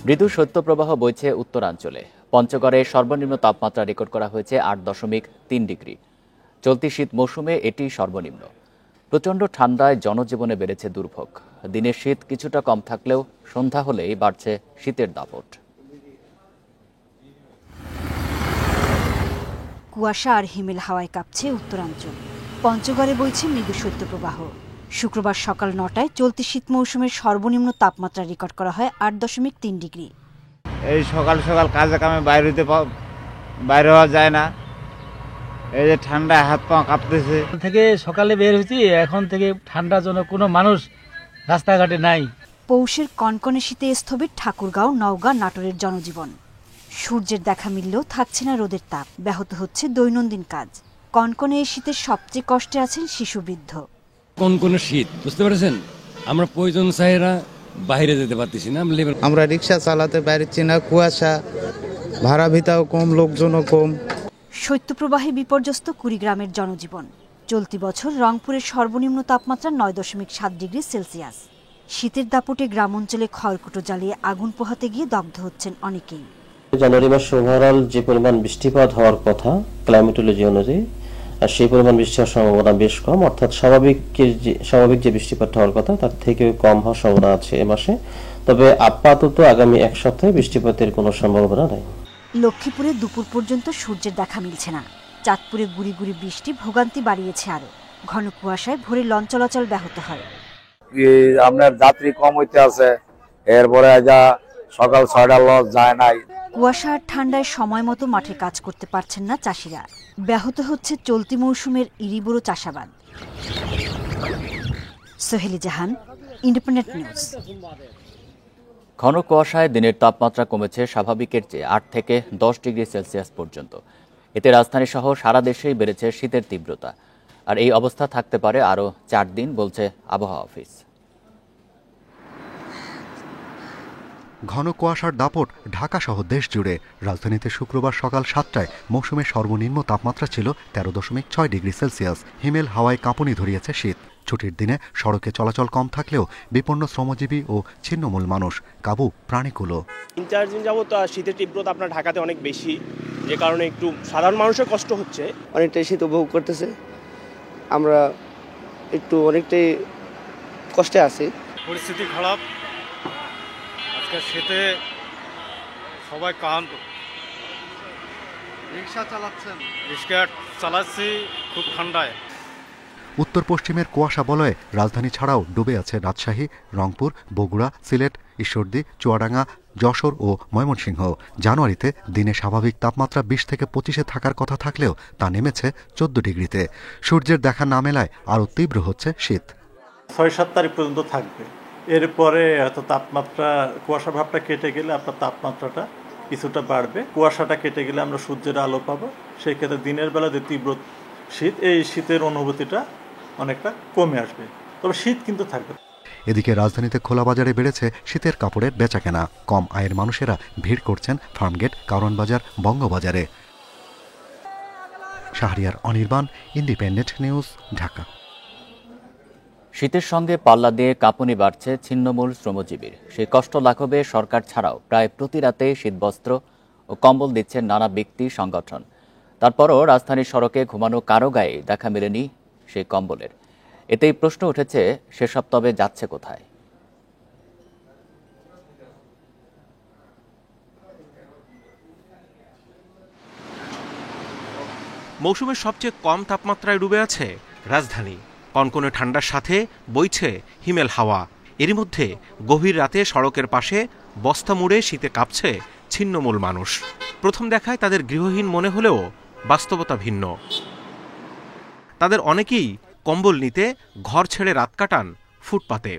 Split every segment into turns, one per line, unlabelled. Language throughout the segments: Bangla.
মৃদু শৈত্যপ্রবাহ বইছে উত্তরাঞ্চলে। পঞ্চগড়ে সর্বনিম্ন তাপমাত্রা রেকর্ড করা হয়েছে 8.3 ডিগ্রি। চলতি শীত মৌসুমে এটি সর্বনিম্ন। প্রচণ্ড ঠান্ডায় জনজীবনে বেড়েছে দুর্ভোগ। দিনের শীত কিছুটা কম থাকলেও সন্ধ্যা হলেই বাড়ছে শীতের দাপট।
কুয়াশা আর হিমেল হাওয়ায় কাঁপছে উত্তরাঞ্চল। পঞ্চগড়ে বইছে মৃদু শৈত্যপ্রবাহ। শুক্রবার সকাল 9টায় চলতি শীত মৌসুমের সর্বনিম্ন তাপমাত্রা রেকর্ড করা হয় 8.3 ডিগ্রি।
এই সকাল সকাল কাজে কামে বাইরে হওয়া যায় না। এই যে ঠান্ডা হাত পা কাঁপতেছে।
থেকে সকালে বের হয়েছি, এখন থেকে ঠান্ডার জন্য কোনো মানুষ রাস্তাঘাটে নাই।
পৌষের কনকনে শীতে স্থবির ঠাকুরগাঁও, নওগাঁ, নাটোরের জনজীবন। সূর্যের দেখা মিললেও থাকছে না রোদের তাপ, ব্যাহত হচ্ছে দৈনন্দিন কাজ। কনকনে এই শীতের সবচেয়ে কষ্টে আছেন শিশু বৃদ্ধ।
কনকনে শীত, বুঝতে পারছেন, আমরা প্রয়োজন চাহিদা বাইরে যেতে পারতেছি না।
আমরা রিক্সা চালাতে পারছি না, কুয়াশা, ভাড়া ভিতাও কম, লোকজনও কম।
শৈত্যপ্রবাহে বিপর্যস্ত কুড়িগ্রামের জনজীবন। চলতি বছর রংপুরের সর্বনিম্ন তাপমাত্রা 9.7 ডিগ্রি সেলসিয়াস। শীতের দাপটে গ্রাম অঞ্চলে খড়কুটো জ্বালিয়ে আগুন পোহাতে গিয়ে দগ্ধ হচ্ছেন অনেকেই।
জানুয়ারি মাসে ওভারঅল যে পরিমাণ বৃষ্টিপাত হওয়ার কথা ক্লাইমেটোলজি অনুযায়ী, আর সেই পরিমাণ বৃষ্টি হওয়ার সম্ভাবনা বেশ কম, অর্থাৎ স্বাভাবিক যে বৃষ্টিপাত হওয়ার কথা তার থেকে কম হওয়ার সম্ভাবনা আছে এ মাসে। তবে আপাতত আগামী এক সপ্তাহে বৃষ্টিপাতের কোনো সম্ভাবনা নেই।
লক্ষ্মীপুরে দুপুর পর্যন্ত সূর্যের দেখা মিলছে না। চাঁদপুরে গুড়ি গুড়ি বৃষ্টি ভোগান্তি বাড়িয়েছে আরো। ঘন কুয়াশায় ভোরে লঞ্চ চলাচল ব্যাহত হয়।
আপনার যাত্রী কম হইতে আছে, এরপরে যা সকাল 6টা লঞ্চ যায় নাই।
কুয়াশা আর ঠান্ডায় সময় মতো মাঠে কাজ করতে পারছেন না চাষিরা। ব্যাহত হচ্ছে চলতি মৌসুমের ইরিবুড়ো চাষাবাদ। সোহেলি জাহান, ইন্ডিপেন্ডেন্ট নিউজ।
ঘন কুয়াশায় দিনের তাপমাত্রা কমেছে স্বাভাবিকের চেয়ে 8 থেকে 10 ডিগ্রি সেলসিয়াস পর্যন্ত। এতে রাজধানী সহ সারা দেশেই বেড়েছে শীতের তীব্রতা। আর এই অবস্থা থাকতে পারে আরও 4 দিন, বলছে আবহাওয়া অফিস।
ঘন কুয়াশার দাপট ঢাকা সহ দেশ জুড়ে। রাজধানীতে শুক্রবার সকাল 7টায় মৌসুমের সর্বনিম্ন তাপমাত্রা ছিল 13.6 ডিগ্রি সেলসিয়াস। হিমেল হাওয়ায় কাঁপুনি ধরিয়েছে শীত। ছুটির দিনে সড়কে চলাচল কম থাকলেও বিপন্ন শ্রমজীবী ও ছিন্নমূল মানুষ, কাবু প্রাণীকুলো।
3-4 দিন যাবত শীতের তীব্রতা আপনার ঢাকাতে অনেক বেশি, যে কারণে একটু সাধারণ মানুষের কষ্ট হচ্ছে।
অনেকটাই শীত উপভোগ করতেছে, আমরা একটু অনেকটাই কষ্টে আছি।
পরিস্থিতি খারাপ, আজকে শীতে সবাই ক্লান্ত।
রিক্সা
চালাচ্ছি খুব ঠান্ডায়।
উত্তর পশ্চিমের কুয়াশা বলয়ে রাজধানী ছাড়াও ডুবে আছে রাজশাহী, রংপুর, বগুড়া, সিলেট, ঈশ্বরদী, চুয়াডাঙ্গা, যশোর ও ময়মনসিংহ। জানুয়ারিতে দিনে স্বাভাবিক তাপমাত্রা 20 থেকে 25-এ থাকার কথা থাকলেও তা নেমেছে 14 ডিগ্রিতে। সূর্যের দেখা না মেলায় আরও তীব্র হচ্ছে শীত।
6-7 তারিখ পর্যন্ত থাকবে। এরপরে হয়তো তাপমাত্রা, কুয়াশা ভাবটা কেটে গেলে আপনার তাপমাত্রাটা কিছুটা বাড়বে। কুয়াশাটা কেটে গেলে আমরা সূর্যের আলো পাবো। সেই ক্ষেত্রে দিনের বেলা যে তীব্র শীত, এই শীতের অনুভূতিটা অনেকটা কমে আসবে, তবে শীত কিন্তু থাকবে।
এদিকে রাজধানীতে খোলা বাজারে বেড়েছে শীতের কাপড়ের বেচাকেনা। কম আয়ের মানুষেরা ভিড় করছেন ফার্মগেট, কারওয়ান বাজার, বঙ্গবাজারে। Shahriar Anirban, Independent news, Dhaka.
শীতের সঙ্গে পাল্লা দিয়ে কাঁপুনি বাড়ছে ছিন্নমূল শ্রমজীবীর। সেই কষ্ট লাঘবে সরকার ছাড়াও প্রায় প্রতি রাতে শীতবস্ত্র ও কম্বল দিচ্ছেন নানা ব্যক্তি সংগঠন। তারপরও রাজধানীর সড়কে ঘুমানো কারো গায়ে দেখা মেলেনি সেই কম্বলের। এতেই প্রশ্ন উঠেছে, সেসব তবে যাচ্ছে কোথায়?
মৌসুমের সবচেয়ে কম তাপমাত্রায় ডুবে আছে রাজধানী। কনকনে ঠান্ডার সাথে বইছে হিমেল হাওয়া। এরই মধ্যে গভীর রাতে সড়কের পাশে বস্তা মুড়ে শীতে কাঁপছে ছিন্নমূল মানুষ। প্রথম দেখায় তাদের গৃহহীন মনে হলেও বাস্তবতা ভিন্ন। তাদের অনেকেই কম্বল নিতে ঘর ছেড়ে রাত কাটান ফুটপাতে।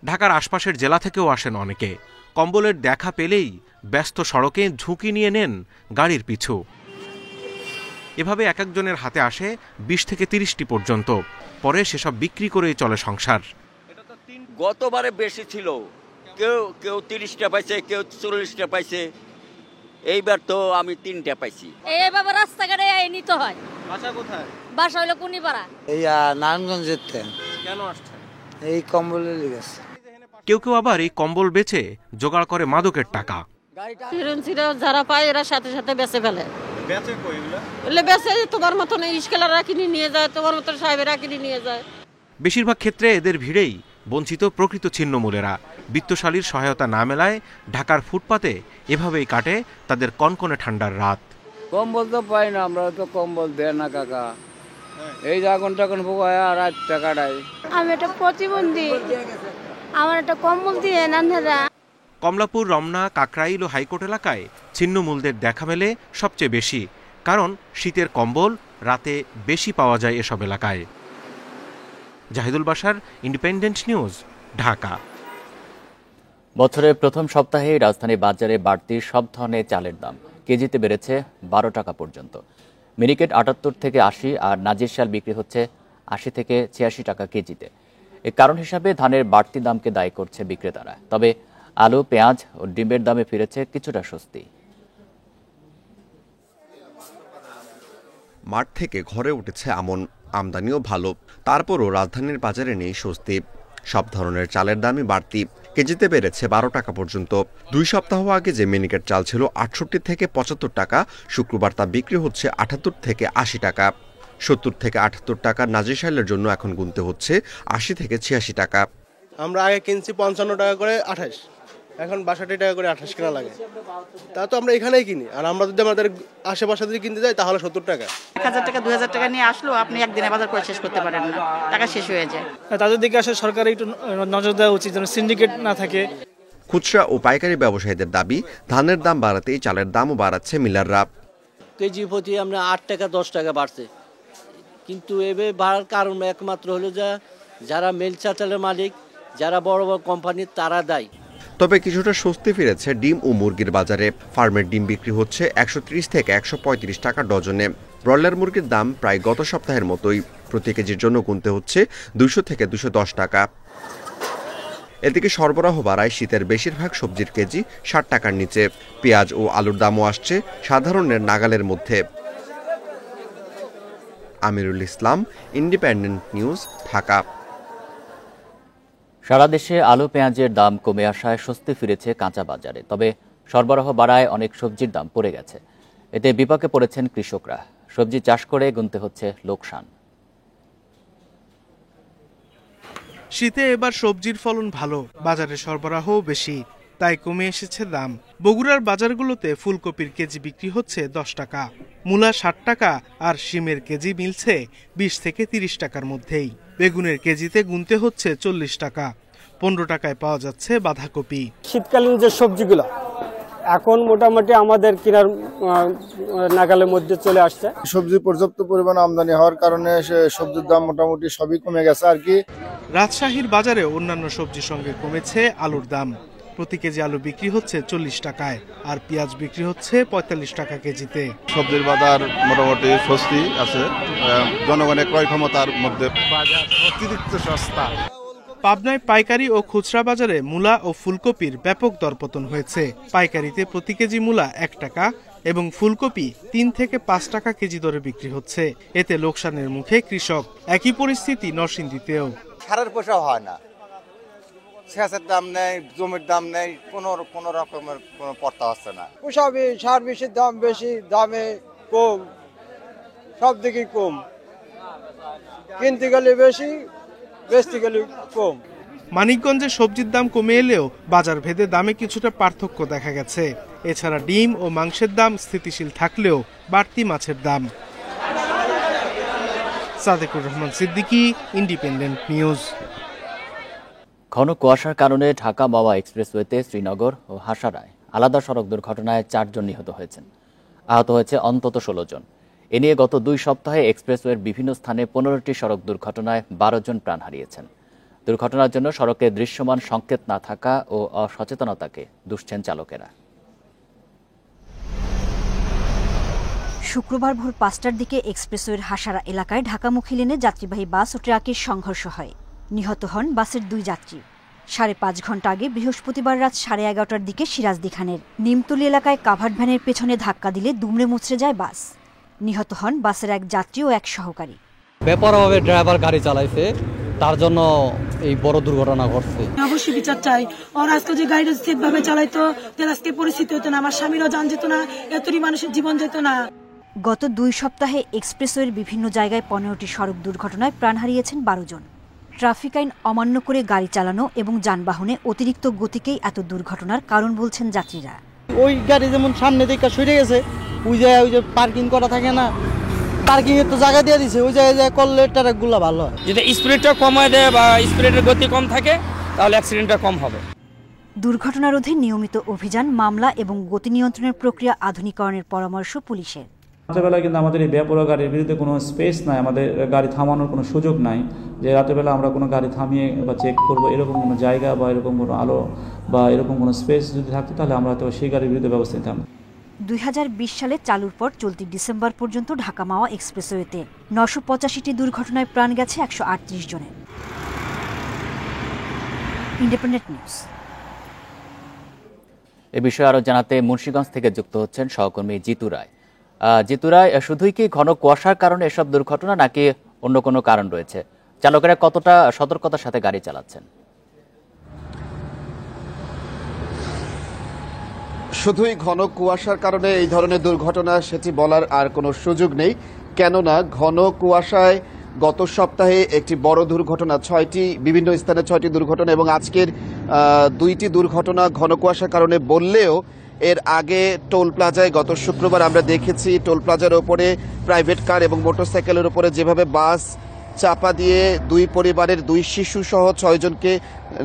ঢাকার আশপাশের জেলা থেকেও আসেন অনেকে। কম্বলের দেখা পেলেই ব্যস্ত সড়কে ঝুঁকি নিয়ে নেন গাড়ির পিছু। এভাবে এক একজনের হাতে আসে 20 থেকে 30টি পর্যন্ত। পরে সেসব বিক্রি করেই চলে সংসার।
গতবারে বেশি ছিল, কেউ কেউ 30টা পাইছে, কেউ 40টা পাইছে। এইবার তো আমি 3টা পাইছি।
এইভাবে রাস্তাঘাটে নিতে হয়।
বাসা কোথায়?
বাসা হলো কুনিপাড়া।
এই নারায়ণগঞ্জের।
কেন আসছেন?
এই কম্বলের লেগেছে।
কেউ কেউ আবার এই কম্বল বেচে জোগাড় করে মাদকের টাকা।
যারা পায় এরা সাথে সাথে বেচে ফেলে। বেচে তোমার মতন ইস্কেলাররা কিনে নিয়ে যায়, তোমার মতন সাহেবেরা কিনে নিয়ে যায়।
বেশিরভাগ ক্ষেত্রে এদের ভিড়েই বঞ্চিত প্রকৃত ছিন্নমূলেরা। বিত্তশালীর সহায়তা না মেলায় ঢাকার ফুটপাতে এভাবেই কাটে তাদের কনকনে ঠান্ডার রাত।
কম্বল তো পাই না, আমরা তো কম্বল দেয় না কাকা, এই আগুন টাগুন পোকায় আর রাতটা কাটাই।
আমি একটা প্রতিবন্ধী, আমার একটা কম্বল দিয়ে নান্ধারা।
কমলাপুর, রমনা, কাকরাইল ও হাইকোর্ট এলাকায় ছিন্নমূলদের দেখা মেলে সবচেয়ে বেশি, কারণ শীতের কম্বল রাতে বেশি পাওয়া যায় এসব এলাকায়। Zahidul Bashar, independent news, Dhaka.
বছরের প্রথম সপ্তাহে রাজধানী বাজারে বাড়তি সব ধরনের চালের দাম কেজিতে বেড়েছে 12 টাকা পর্যন্ত। মিনিকেট 78 থেকে 80 আর নাজির শাল বিক্রি হচ্ছে 80 থেকে 86 টাকা কেজিতে। এর কারণ হিসাবে ধানের বাড়তি দামকে দায়ী করছে বিক্রেতারা। তবে আলু, পেঁয়াজ ও ডিমের দামে ফিরেছে কিছুটা স্বস্তি।
মাঠ থেকে ঘরে উঠেছে আমন, আমদানিও ভালো, তারপরও রাজধানীর বাজারে নেই স্বস্তি। সব ধরনের চালের দামই বাড়তি, কেজিতে বেড়েছে 12 টাকা পর্যন্ত। 2 সপ্তাহ আগে যে মিনিকেট চাল ছিল 68 থেকে 75 টাকা, শুক্রবার তা বিক্রি হচ্ছে 78 থেকে 80 টাকা। 70 থেকে 78 টাকা নাজির শালের জন্য এখন গুনতে হচ্ছে 80 থেকে 86 টাকা।
আমরা আগে কিনছি 55 টাকা করে 28, এখন 62 টাকা করে 28 কেনা লাগে। তা তো আমরা এখানেই কিনি, আর আমরা যদি আমাদের আশেপাশে যদি কিনতে যাই তাহলে 70 টাকা।
1000 টাকা 2000 টাকা নিয়ে আসলো, আপনি একদিনে বাজার করে শেষ করতে পারেন না, টাকা শেষ হয়ে যায়।
তাদের দিকে আসলে সরকারের একটু নজর দেওয়া উচিত যেন সিন্ডিকেট না থাকে।
খুচরা ও পাইকারি ব্যবসায়ীদের দাবি, ধানের দাম বাড়াতেই চালের দামও বাড়াচ্ছে মিলাররা।
কেজি প্রতি আমরা 8 টাকা 10 টাকা বাড়ছে, কিন্তু এভাবে বাড়ার কারণ একমাত্র হলো যারা মিল চালের মালিক, যারা বড় বড় কোম্পানির, তারা দায়ী।
তবে কিছুটা স্বস্তি ফিরেছে ডিম ও মুরগির বাজারে। ফার্মের ডিম বিক্রি হচ্ছে 130 থেকে 135 টাকা ডজনে। ব্রয়লার মুরগির দাম প্রায় গত সপ্তাহের মতোই, প্রতি কেজির জন্য গুনতে হচ্ছে 200 থেকে 210 টাকা। এদিকে সরবরাহ বাড়ায় শীতের বেশিরভাগ সবজির কেজি 60 টাকার নিচে। পেঁয়াজ ও আলুর দামও আসছে সাধারণের নাগালের মধ্যে। Amirul Islam, independent news, Dhaka.
সারা দেশে আলু, পেঁয়াজের দাম কমে আসায় স্বস্তি ফিরেছে কাঁচা বাজারে। তবে সরবরাহ বাড়ায় অনেক সবজির দাম পড়ে গেছে। এতে বিপাকে পড়েছেন কৃষকরা। সবজি চাষ করে গুনতে হচ্ছে লোকসান।
শীতে এবার সবজির ফলন ভালো, বাজারে সরবরাহও বেশি, তাই কমে এসেছে দাম। বগুড়ার বাজারগুলোতে ফুলকপির কেজি বিক্রি হচ্ছে 10 টাকা, মূলা 60 টাকা, আর শিমের কেজি মিলছে 20 থেকে 30 টাকার মধ্যেই। বেগুনের কেজিতে গুনতে হচ্ছে 40 টাকা। 15 টাকায় পাওয়া যাচ্ছে বাঁধাকপি।
শীতকালীন যে সবজিগুলো এখন মোটামুটি আমাদের কেনার নাগালের মধ্যে চলে আসছে।
সবজি পর্যাপ্ত পরিমাণ আমদানি হওয়ার কারণে সবজির দাম মোটামুটি সবই কমে গেছে আর কি।
রাজশাহীর বাজারে অন্যান্য সবজির সঙ্গে কমেছে আলুর দাম। প্রতি কেজি আলু বিক্রি হচ্ছে 40 টাকায়, আর পেঁয়াজ বিক্রি হচ্ছে 45 টাকা কেজিতে।
সবজির বাজার মোটামুটি স্বস্তি আছে, জনগণের ক্রয় ক্ষমতার মধ্যে
বাজার অতিরিক্ত সস্তা। পাবনায় পাইকারি ও খুচরা বাজারে মূলা ও ফুলকপির ব্যাপক দরপতন হয়েছে। পাইকারিতে প্রতি কেজি মূলা 1 টাকা এবং ফুলকপি 3 থেকে 5 টাকা কেজি দরে বিক্রি হচ্ছে। এতে লোকসানের মুখে কৃষক। একই পরিস্থিতি নরসিংদীতেও।
সারের পয়সা হয় না, সেচের দাম নেই, জমির দাম নেই, কোনো রকমের কোনো পড়তা হচ্ছে না।
পোষাবে সার বেশি, দাম বেশি, দামে কম, সব দিকে কম। কিনতে গেলে বেশি, বেচতে গেলে কম।
মানিকগঞ্জে সবজির দাম কমে এলেও বাজার ভেদে দামে কিছুটা পার্থক্য দেখা গেছে। এছাড়া ডিম ও মাংসের দাম স্থিতিশীল থাকলেও বাড়তি মাছের দাম। Sadequr Rahman Siddiqui, independent news.
ঘন কুয়াশার কারণে ঢাকা মাওয়া এক্সপ্রেসওয়েতে শ্রীনগর ও হাসারায় আলাদা সড়ক দুর্ঘটনায় 4 জন নিহত হয়েছেন। আহত হয়েছে অন্তত 16 জন। এ নিয়ে গত 2 সপ্তাহে এক্সপ্রেসওয়ের বিভিন্ন স্থানে 15টি সড়ক দুর্ঘটনায় 12 জন প্রাণ হারিয়েছেন। দুর্ঘটনার জন্য সড়কে দৃশ্যমান সংকেত না থাকা ও অসচেতনতাকে দুষছেন চালকেরা।
শুক্রবার ভোর 5টার দিকে এক্সপ্রেসওয়ের হাসারা এলাকায় ঢাকামুখী লেনে যাত্রীবাহী বাস ও ট্রাকের সংঘর্ষ হয়। নিহত হন বাসের 2 যাত্রী। 5.5 ঘন্টা আগে বৃহস্পতিবার রাত 11:30টার দিকে সিরাজদি খানের নিমতলী এলাকায় কাভার্ড ভ্যানের পেছনে ধাক্কা দিলে দুমড়ে মুচড়ে যায় বাস। নিহত হন বাসের 1 যাত্রী ও 1 সহকারী।
বেপরোয়াভাবে ড্রাইভার গাড়ি চালাইছে, তার জন্য
এই বড় দুর্ঘটনা ঘটছে।
অবশ্যই বিচার চাই। আর আজকে যে গাড়িটা সেফ ভাবে চালাইতো তাহলে আজকে পরিস্থিতি হতো না, আমার স্বামীরও জান যেত না, এতটি মানুষের জীবন যেত না।
গত 2 সপ্তাহে এক্সপ্রেসওয়ের বিভিন্ন জায়গায় 15টি সড়ক দুর্ঘটনায় প্রাণ হারিয়েছেন 12 জন। ট্রাফিক আইন অমান্য করে গাড়ি চালানো এবং যানবাহনে অতিরিক্ত গতিকেই এত দুর্ঘটনার কারণ বলছেন যাত্রীরা।
ওই গাড়ি যেমন সামনে দিকে সরে গেছে, ওই যে পার্কিং করা থাকে না, পার্কিং এর তো জায়গা দিয়ে দিছে, ওই জায়গায় করলে ট্রাকগুলো ভালো হয়।
যদি স্পিডটা কমায় দেয় বা স্পিডের গতি কম থাকে তাহলে অ্যাক্সিডেন্টটা কম হবে।
দুর্ঘটনা রোধে নিয়মিত অভিযান, মামলা এবং গতি নিয়ন্ত্রণের প্রক্রিয়া আধুনিকরণের পরামর্শ পুলিশের।
রাতেরবেলা কিন্তু আমাদের এই বেপরোয়া গাড়ির বিরুদ্ধে কোনো স্পেস নাই, আমাদের গাড়ি থামানোর কোনো সুযোগ নাই যে রাতেরবেলা আমরা কোনো গাড়ি থামিয়ে বা চেক করব, এরকম কোনো জায়গা বা এরকম কোনো আলো বা এরকম কোনো স্পেস যদি থাকতো তাহলে আমরা তো সেই গাড়ির বিরুদ্ধে ব্যবস্থা নিতাম।
2020 সালে চালুর পর চলতি ডিসেম্বর পর্যন্ত ঢাকা মাওয়া এক্সপ্রেসওয়েতে 985টি দুর্ঘটনায় প্রাণ গেছে 138 জনের। Independent news.
এ বিষয়ে আরো জানাতে মুন্সিগঞ্জ থেকে যুক্ত হচ্ছেন সহকর্মী জিতু রায়। জিতু রায়, শুধুই কি ঘন কুয়াশার কারণে এসব দুর্ঘটনা নাকি অন্য কোনো কারণ রয়েছে? চালকেরা কতটা সতর্কতার সাথে গাড়ি চালাচ্ছেন?
শুধুই ঘন কুয়াশার কারণে এই ধরনের দুর্ঘটনা সেটি বলার আর কোনো সুযোগ নেই, কেননা ঘন কুয়াশায় গত সপ্তাহে একটি বড় দুর্ঘটনা, 6টি বিভিন্ন স্থানে 6টি দুর্ঘটনা এবং আজকের 2টি দুর্ঘটনা ঘন কুয়াশার কারণে বললেও এর আগে টোল প্লাজায় গত শুক্রবার আমরা দেখেছি টোল প্লাজার ওপরে প্রাইভেট কার এবং মোটরসাইকেলের উপরে যেভাবে বাস চাপা দিয়ে 2 পরিবারের 2 শিশু সহ 6 জনকে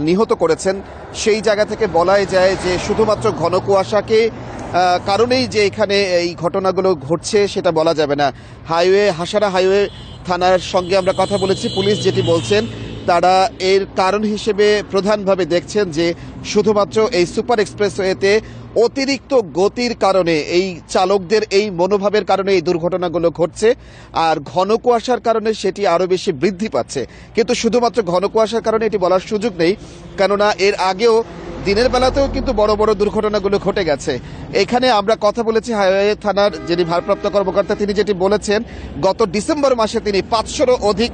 নিহত করেছেন। সেই জায়গা থেকে বলাই যায় যে শুধুমাত্র ঘন কুয়াশাকে কারণেই যে এখানে এই ঘটনাগুলো ঘটছে সেটা বলা যাবে না। হাসারা হাইওয়ে থানার সঙ্গে আমরা কথা বলেছি, পুলিশ যেটি বলছেন তারা এর কারণ হিসেবে প্রধানভাবে দেখছেন যে শুধুমাত্র এই সুপার এক্সপ্রেসওয়েতে অতিরিক্ত গতির কারণে, এই চালকদের এই মনোভাবের কারণে এই দুর্ঘটনাগুলো ঘটছে, আর ঘন কুয়াশার কারণে সেটি আরও বেশি বৃদ্ধি পাচ্ছে। কিন্তু শুধুমাত্র ঘন কুয়াশার কারণে এটি বলার সুযোগ নেই, কেননা এর আগেও দিনের বেলাতেও কিন্তু বড় বড় দুর্ঘটনাগুলো ঘটে গেছে। এখানে আমরা কথা বলেছি হাইওয়ে থানার যিনি ভারপ্রাপ্ত কর্মকর্তা, তিনি যেটি বলেছেন গত ডিসেম্বর মাসে তিনি 500-রও অধিক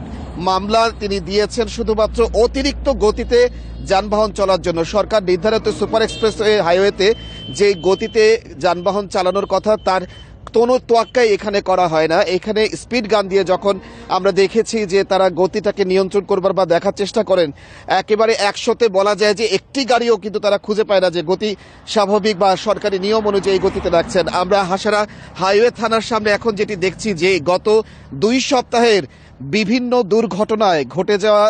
মামলা তিনি দিয়েছেন শুধুমাত্র অতিরিক্ত গতিতে যানবাহন চলার জন্য। সরকার নির্ধারিত সুপার এক্সপ্রেসওয়ে হাইওয়েতে যে গতিতে যানবাহন চালানোর কথা তার কোনো তোয়াক্কাই এখানে করা হয় না। এখানে স্পিড গান দিয়ে যখন আমরা দেখেছি যে তারা গতিটাকে নিয়ন্ত্রণ করবার বা দেখার চেষ্টা করেন, একেবারে 100তে বলা যায় যে একটি গাড়িও কিন্তু তারা খুঁজে পায় না যে গতি স্বাভাবিক বা সরকারি নিয়ম অনুযায়ী গতিতে রাখছেন। আমরা হাসারা হাইওয়ে থানার সামনে এখন যেটি দেখছি যে গত 2 সপ্তাহের বিভিন্ন দুর্ঘটনায় ঘটে যাওয়া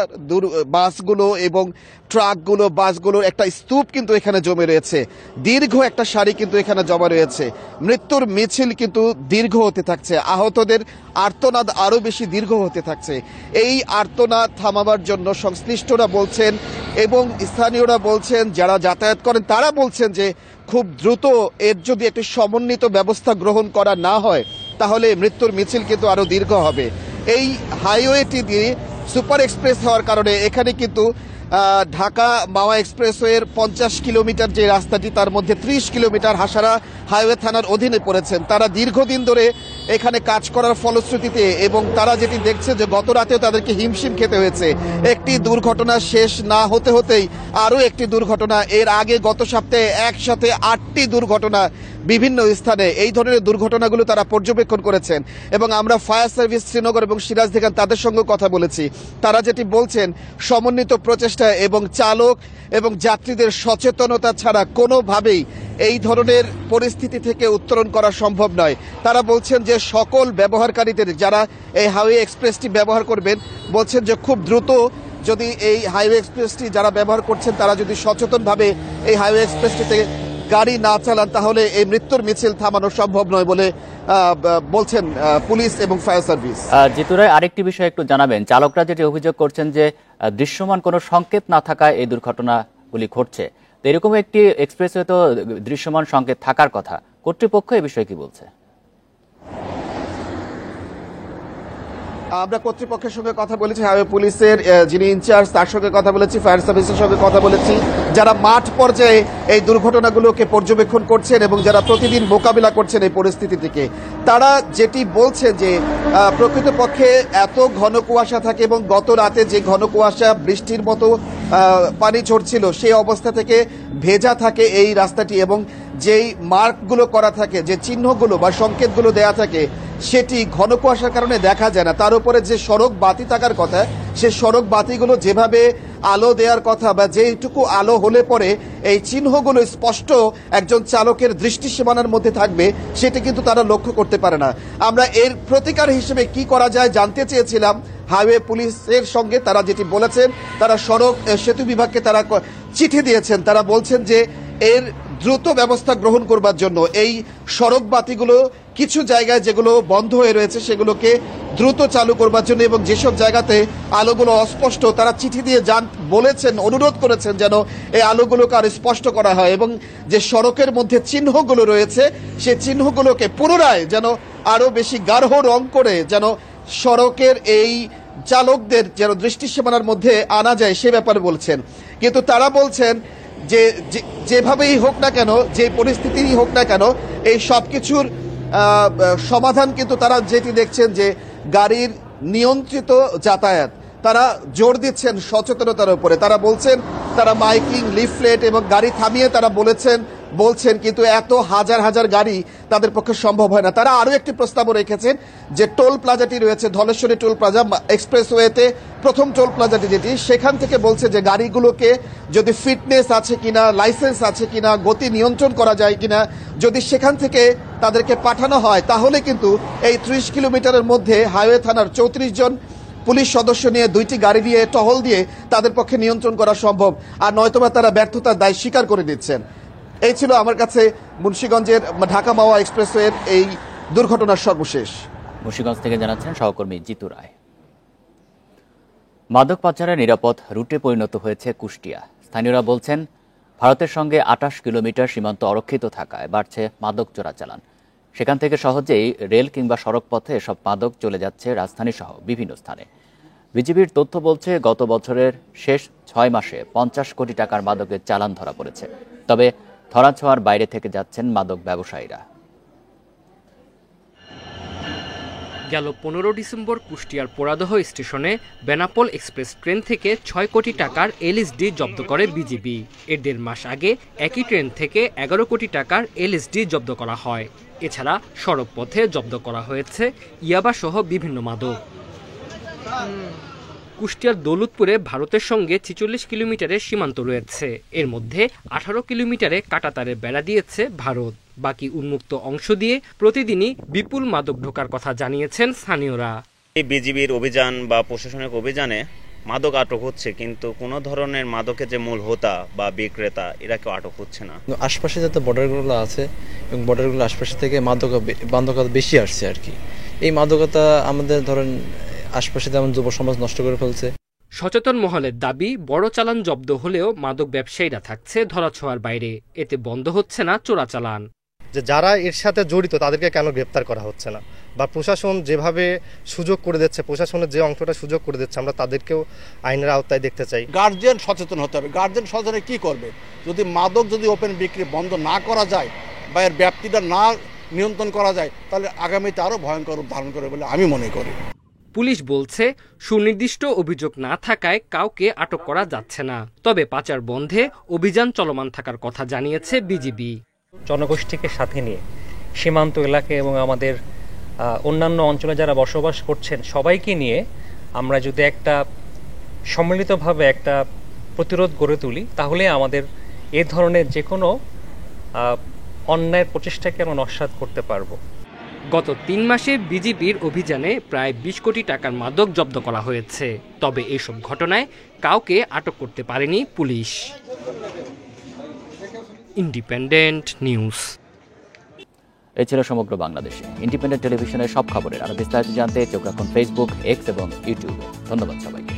বাসগুলো এবং ট্রাকগুলো, বাসগুলোর একটা স্তূপ কিন্তু এখানে জমে রয়েছে। দীর্ঘ একটা সারি কিন্তু এখানে জমা রয়েছে। মৃত্যুর মিছিল কিন্তু দীর্ঘ হতে থাকছে, আহতদের আর্তনাদ আরও বেশি দীর্ঘ হতে থাকছে। এই আর্তনাদ থামাবার জন্য সংশ্লিষ্টরা বলছেন এবং স্থানীয়রা বলছেন, যারা যাতায়াত করেন তারা বলছেন যে খুব দ্রুত এর যদি একটি সমন্বিত ব্যবস্থা গ্রহণ করা না হয় তাহলে মৃত্যুর মিছিল কিন্তু আরও দীর্ঘ হবে। এই হাইওয়েটি দিয়ে সুপার এক্সপ্রেস হওয়ার কারণে এখানে কিন্তু ঢাকা মাওয়া এক্সপ্রেসওয়ের 50 কিলোমিটার যে রাস্তাটি তার মধ্যে 30 কিলোমিটার হাসারা হাইওয়ে থানার অধীনে পড়েছেন। তারা দীর্ঘদিন ধরে এখানে কাজ করার ফলশ্রুতিতে এবং তারা যেটি দেখছে যে গত রাতেও তাদেরকে হিমশিম খেতে হয়েছে। একটি দুর্ঘটনা শেষ না হতে হতেই আরও একটি দুর্ঘটনা, এর আগে গত সপ্তাহে একসাথে 8টি দুর্ঘটনা বিভিন্ন স্থানে, এই ধরনের দুর্ঘটনাগুলো তারা পর্যবেক্ষণ করেছেন। এবং আমরা ফায়ার সার্ভিস শ্রীনগর এবং সিরাজ দেখান তাদের সঙ্গে কথা বলেছি, তারা যেটি বলছেন সমন্বিত প্রচেষ্টা এবং চালক এবং যাত্রীদের সচেতনতা ছাড়া কোনোভাবেই এই ধরনের পরিস্থিতি থেকে উত্তরণ করা সম্ভব নয়। তারা বলছেন যে সকল ব্যবহারকারীদের, যারা এই হাইওয়ে এক্সপ্রেসটি ব্যবহার করবেন, বলছেন যে খুব দ্রুত যদি এই হাইওয়ে এক্সপ্রেসটি যারা ব্যবহার করছেন তারা যদি সচেতনভাবে এই হাইওয়ে এক্সপ্রেসটিতে গাড়ি না চালান তাহলে এই মৃত্যুর মিছিল থামানো সম্ভব নয় বলে বলছেন পুলিশ এবং ফায়ার সার্ভিস।
জিতু রায়, আরেকটি বিষয় একটু জানাবেন, চালকরা যেটি অভিযোগ করছেন যে দৃশ্যমান কোনো সংকেত না থাকায় এই দুর্ঘটনাগুলি ঘটছে, তো এরকম একটি এক্সপ্রেসওয়ে তো দৃশ্যমান সংকেত থাকার কথা, কর্তৃপক্ষ এ বিষয়ে কি বলছে?
আমরা কর্তৃপক্ষের সঙ্গে কথা বলেছি, হাইওয়ে পুলিশের যিনি ইনচার্জ তার সঙ্গে কথা বলেছি, ফায়ার সার্ভিসের সঙ্গে কথা বলেছি, যারা মাঠ পর্যায়ে এই দুর্ঘটনাগুলোকে পর্যবেক্ষণ করছেন এবং যারা প্রতিদিন মোকাবিলা করছেন এই পরিস্থিতি থেকে, তারা যেটি বলছে যে প্রকৃতপক্ষে এত ঘন কুয়াশা থাকে এবং গত রাতে যে ঘন কুয়াশা বৃষ্টির মতো পানি ঝরছিল সেই অবস্থা থেকে ভেজা থাকে এই রাস্তাটি, এবং যেই মার্কগুলো করা থাকে, যে চিহ্নগুলো বা সংকেতগুলো দেয়া থাকে, সেটি ঘন কুয়াশার কারণে দেখা যায় না। তার উপরে যে সড়ক বাতি থাকার কথা, সে সড়ক বাতিগুলো যেভাবে আলো দেওয়ার কথা বা যেটুকু আলো হলে পরে এই চিহ্নগুলো স্পষ্ট একজন চালকের দৃষ্টি সীমানার মধ্যে থাকবে, সেটি কিন্তু তারা লক্ষ্য করতে পারে না। আমরা এর প্রতিকার হিসেবে কি করা যায় জানতে চেয়েছিলাম হাইওয়ে পুলিশের সঙ্গে। তারা যেটি বলেছেন, তারা সড়ক সেতু বিভাগকে তারা চিঠি দিয়েছেন। তারা বলছেন যে এর দ্রুত ব্যবস্থা গ্রহণ করবার জন্য এই সড়ক বাতিগুলো কিছু জায়গায় যেগুলো বন্ধ হয়ে রয়েছে সেগুলোকে দ্রুত চালু করবার জন্য, এবং যেসব জায়গাতে আলোগুলো অস্পষ্ট তারা চিঠি দিয়ে বলেছেন, অনুরোধ করেছেন যেন এই আলোগুলোকে আরো স্পষ্ট করা হয়, এবং যে সড়কের মধ্যে চিহ্নগুলো রয়েছে সেই চিহ্নগুলোকে পুনরায় যেন আরো বেশি গাঢ় রং করে যেন সড়কের এই চালকদের যেন দৃষ্টি সীমানার মধ্যে আনা যায় সে ব্যাপারে বলছেন। কিন্তু তারা বলছেন যে যেভাবেই হোক না কেন, যে পরিস্থিতিই হোক না কেন, এই সবকিছুর সমাধান কিন্তু তারা যেটি দেখছেন যে গাড়ির নিয়ন্ত্রিত যাতায়াত, তারা জোর দিচ্ছেন সচেতনতার উপরে। তারা বলছেন তারা মাইকিং, লিফলেট এবং গাড়ি থামিয়ে তারা বলছেন কিন্তু এত হাজার হাজার গাড়ি তাদের পক্ষে সম্ভব হয় না। তারা আরো একটি প্রস্তাবও রেখেছেন যে টোল প্লাজাটি রয়েছে, ধলেশ্বরী টোল প্লাজা এক্সপ্রেসওয়েতে প্রথম টোল প্লাজাটি যেটি, সেখান থেকে বলছে যে গাড়িগুলোকে যদি ফিটনেস আছে কিনা, লাইসেন্স আছে কিনা, গতি নিয়ন্ত্রণ করা যায় কিনা, যদি সেখান থেকে তাদেরকে পাঠানো হয় তাহলে কিন্তু এই 30 কিলোমিটারের মধ্যে হাইওয়ে থানার 34 জন পুলিশ সদস্য নিয়ে 2টি গাড়ি দিয়ে টহল দিয়ে তাদের পক্ষে নিয়ন্ত্রণ করা সম্ভব, আর নয়তোবা তারা ব্যর্থতার দায় স্বীকার করে নিচ্ছেন। এই ছিল আমার কাছে মুন্সিগঞ্জের ঢাকা মাওয়া এক্সপ্রেসওয়ের এই দুর্ঘটনার সর্বশেষ।
মুন্সিগঞ্জ থেকে জানাচ্ছেন সহকর্মী জিতু রায়। মাদক পাচারের নিরাপদ রুটে পরিণত হয়েছে কুষ্টিয়া। স্থানীয়রা বলছেন ভারতের সঙ্গে 28 কিলোমিটার সীমান্ত অরক্ষিত থাকায় বাড়ছে মাদক চোরাচালান। সেখান থেকে সহজেই রেল কিংবা সড়ক পথে এসব মাদক চলে যাচ্ছে রাজধানী সহ বিভিন্ন স্থানে। বিজিবির তথ্য বলছে গত বছরের শেষ 6 মাসে 50 কোটি টাকার মাদকের চালান ধরা পড়েছে। তবে ধরাছোঁয়ার বাইরে থেকে যাচ্ছেন মাদক ব্যবসায়ীরা।
গেল 15 ডিসেম্বর কুষ্টিয়ার পোড়াদহ স্টেশনে বেনাপোল এক্সপ্রেস ট্রেন থেকে 6 কোটি টাকার এলএসডি জব্দ করে বিজিবি। এর 1.5 মাস আগে একই ট্রেন থেকে 11 কোটি টাকার এলএসডি জব্দ করা হয়। এছাড়া সড়ক পথে জব্দ করা হয়েছে ইয়াবা সহ বিভিন্ন মাদক। কুষ্টিয়ার দৌলতপুরে ভারতের সঙ্গে 46 কিলোমিটারের সীমান্ত রয়েছে। এর মধ্যে 18 কিলোমিটারে কাঁটাতারের বেড়া দিয়েছে ভারত। বাকি উন্মুক্ত অংশ দিয়ে প্রতিদিনই বিপুল মাদক ঢোকার কথা জানিয়েছেন স্থানীয়রা।
এই বিজিবির অভিযান বা প্রশাসনিক অভিযানে মাদক আটক হচ্ছে, কিন্তু কোনো ধরনের মাদকের যে মূল হোতা বা বিক্রেতা এরা কেউ আটক হচ্ছে না।
আশপাশে যাতে বর্ডারগুলো আছে এবং বর্ডারগুলো আশপাশে থেকে মাদকতা বেশি আসছে আর কি। এই মাদকতা আমাদের ধরেন আশপাশে যেমন যুব সমাজ নষ্ট করে ফেলছে।
সচেতন মহলের দাবি, বড় চালান জব্দ হলেও মাদক ব্যবসায়ীরা থাকছে ধরাছোঁয়ার বাইরে। এতে বন্ধ হচ্ছে না চোরাচালান।
যে যারা এর সাথে জড়িত তাদেরকে কেন গ্রেপ্তার করা হচ্ছে না, বা প্রশাসন যেভাবে সুযোগ করে দিচ্ছে, প্রশাসনের যে অংশটা সুযোগ করে দিচ্ছে আমরা তাদেরকেও আইনের আওতায় দেখতে চাই।
গার্জিয়ান সচেতন হতে হবে। গার্জিয়ান সচেতন কি করবে? যদি মাদক যদি ওপেন বিক্রি বন্ধ না করা যায় বা এর ব্যাপ্তিটা না নিয়ন্ত্রণ করা যায়, তাহলে আগামীতে আরো ভয়ঙ্কর রূপ ধারণ করবে বলে আমি মনে করি।
পুলিশ বলছে সুনির্দিষ্ট অভিযোগ না থাকায় কাউকে আটক করা যাচ্ছে না। তবে পাচার বন্ধে অভিযান চলমান থাকার কথা জানিয়েছে বিজিবি।
জনগোষ্ঠীকে সাথে নিয়ে সীমান্ত এলাকা এবং আমাদের অন্যান্য অঞ্চলে যারা বসবাস করছেন সবাইকে নিয়ে আমরা যদি একটা সম্মিলিতভাবে একটা প্রতিরোধ গড়ে তুলি, তাহলে আমাদের এ ধরনের যে কোনো অন্যায়ের প্রচেষ্টাকে আমরা নস্যাৎ করতে পারবো।
গত 3 মাসে বিজিবির অভিযানে প্রায় 20 কোটি টাকার মাদক জব্দ করা হয়েছে। তবে এসব ঘটনায় কাউকে আটক করতে পারেনি পুলিশ। Independent news.
এই ছিল সমগ্র বাংলাদেশে ইন্ডিপেন্ডেন্ট টেলিভিশনের সব খবরের আরো বিস্তারিত জানতে চোখ রাখুন ফেসবুক, এক্স এবং ইউটিউবে। ধন্যবাদ সবাইকে।